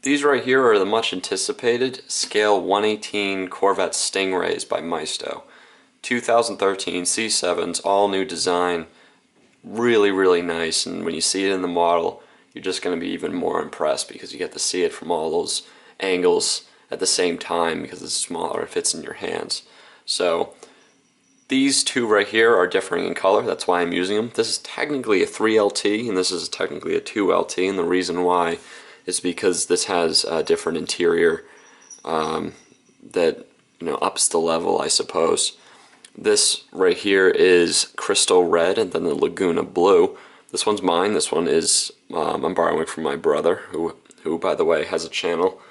These right here are the much anticipated Scale 118 Corvette Stingrays by Maisto. 2013 C7s, all new design, really nice, and when you see it in the model you're just going to be even more impressed because you get to see it from all those angles at the same time because it's smaller, it fits in your hands. So these two right here are differing in color, that's why I'm using them. This is technically a 3LT and this is technically a 2LT, and the reason why is because this has a different interior that ups the level, I suppose. This right here is crystal red and then the Laguna blue. This one's mine, this one is I'm borrowing from my brother who by the way has a channel,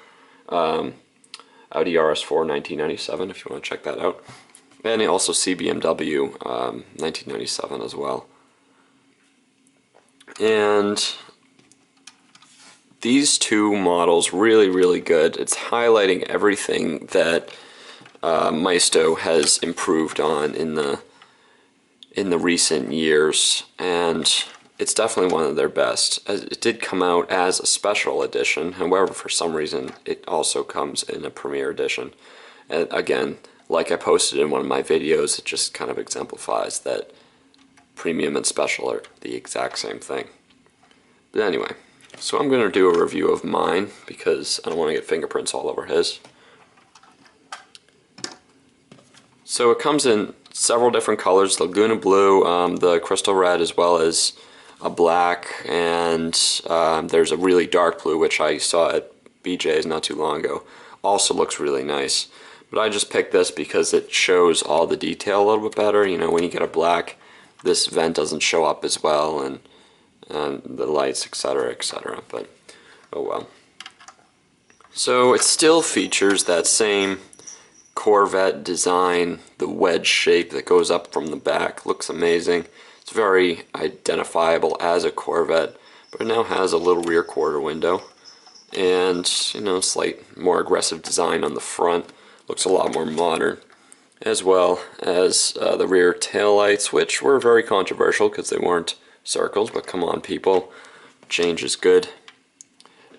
Audi RS4 1997 if you want to check that out, and also CBMW 1997 as well. And these two models really good. It's highlighting everything that Maisto has improved on in the recent years, and it's definitely one of their best. It did come out as a special edition, however for some reason it also comes in a premiere edition. And again, like I posted in one of my videos, it just kind of exemplifies that premium and special are the exact same thing. But anyway, so I'm going to do a review of mine because I don't want to get fingerprints all over his. So it comes in several different colors, Laguna blue, the crystal red, as well as a black, and there's a really dark blue which I saw at BJ's not too long ago. Also looks really nice. But I just picked this because it shows all the detail a little bit better. When you get a black, this vent doesn't show up as well, and the lights, etc., but oh well. So it still features that same Corvette design, the wedge shape that goes up from the back. Looks amazing. It's very identifiable as a Corvette, but it now has a little rear quarter window and slight more aggressive design on the front. Looks a lot more modern, as well as the rear taillights, which were very controversial because they weren't circles, but come on people, change is good,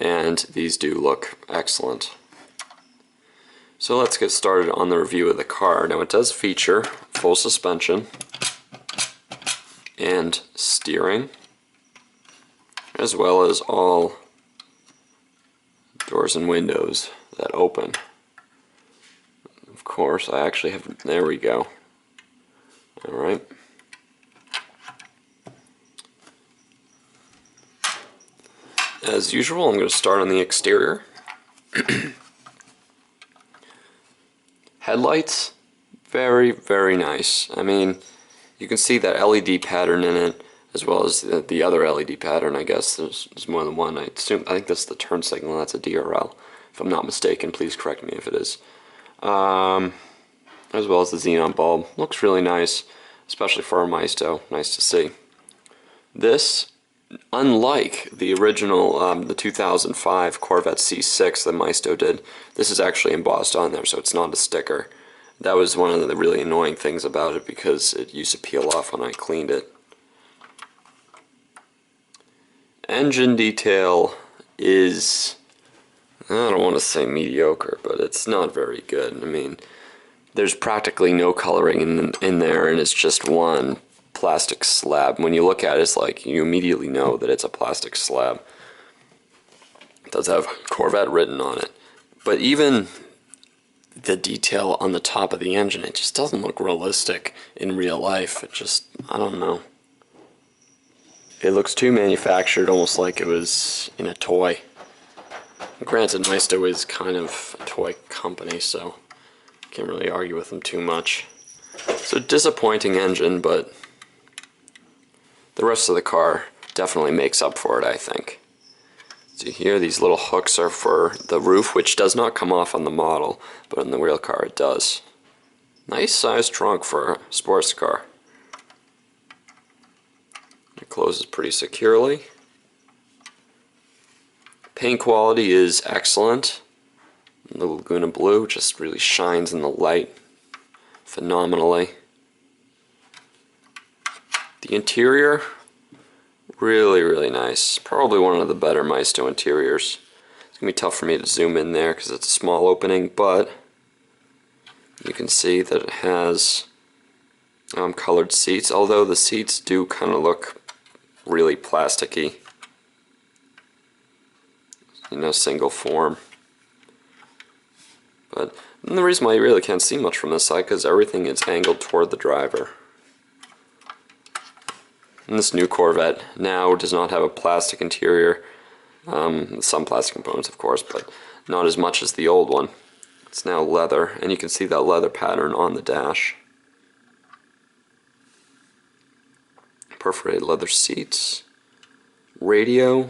and these do look excellent. So let's get started on the review of the car. Now it does feature full suspension and steering, as well as all doors and windows that open. Of course, I actually have, there we go. Alright. As usual, I'm going to start on the exterior. Headlights, very nice. I mean, you can see that LED pattern in it, as well as the other LED pattern. I guess there's more than one. I think that's the turn signal. That's a DRL, if I'm not mistaken. Please correct me if it is. As well as the xenon bulb. Looks really nice, especially for a Maisto. Nice to see. This, unlike the original, the 2005 Corvette C6 that Maisto did, this is actually embossed on there, so it's not a sticker. That was one of the really annoying things about it because it used to peel off when I cleaned it. Engine detail is, I don't want to say mediocre, but it's not very good. I mean, there's practically no coloring in there, and it's just one plastic slab. When you look at it, it's like you immediately know that it's a plastic slab. It does have Corvette written on it, but even the detail on the top of the engine, it just doesn't look realistic in real life. It just, I don't know. It looks too manufactured, almost like it was in a toy. Granted, Maisto is kind of a toy company, so can't really argue with them too much. So disappointing engine, but the rest of the car definitely makes up for it, I think. So here, these little hooks are for the roof, which does not come off on the model, but in the real car it does. Nice sized trunk for a sports car. It closes pretty securely. Paint quality is excellent. The Laguna blue just really shines in the light phenomenally. The interior, really nice. Probably one of the better Maisto interiors. It's going to be tough for me to zoom in there because it's a small opening, but you can see that it has colored seats, although the seats do kind of look really plasticky. Single form. But the reason why you really can't see much from this side because everything is angled toward the driver. And this new Corvette now does not have a plastic interior. Some plastic components, of course, but not as much as the old one. It's now leather, and you can see that leather pattern on the dash. Perforated leather seats. Radio.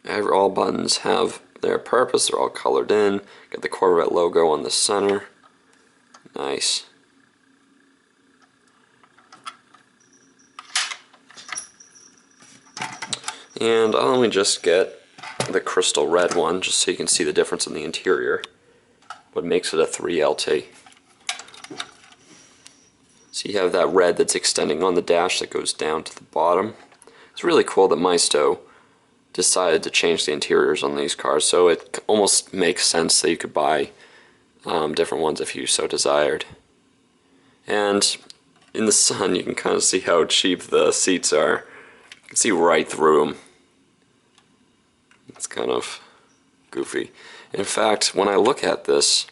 All buttons have their purpose, they're all colored in. Got the Corvette logo on the center. Nice. And let me just get the crystal red one, just so you can see the difference in the interior. What makes it a 3LT. So you have that red that's extending on the dash that goes down to the bottom. It's really cool that Maisto decided to change the interiors on these cars, so it almost makes sense that you could buy different ones if you so desired. And in the sun you can kind of see how cheap the seats are. You can see right through them. It's kind of goofy. In fact, when I look at this,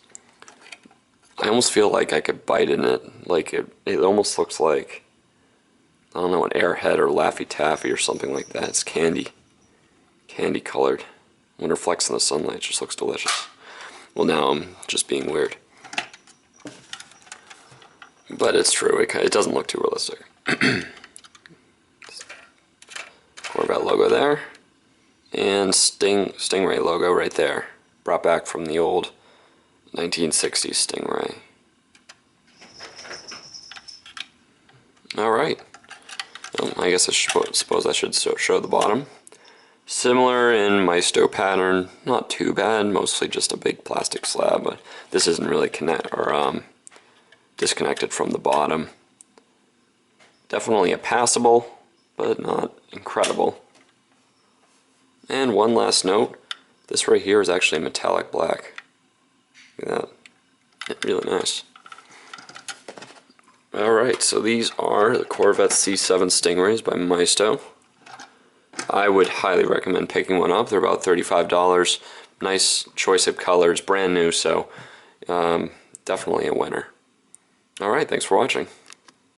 I almost feel like I could bite in it. Like it almost looks like, I don't know, an Airhead or Laffy Taffy or something like that. It's candy colored. When it reflects in the sunlight, it just looks delicious. Well, now I'm just being weird. But it's true, it doesn't look too realistic. Corvette logo there. And Stingray logo right there. Brought back from the old 1960s Stingray. Alright. I guess I suppose I should show the bottom. Similar in Maisto pattern, not too bad, mostly just a big plastic slab, but this isn't really disconnected from the bottom. Definitely a passable, but not incredible. And one last note, this right here is actually a metallic black. Look at that. Really nice. Alright, so these are the Corvette C7 Stingrays by Maisto. I would highly recommend picking one up. They're about $35. Nice choice of colors, brand new, so definitely a winner. Alright, thanks for watching.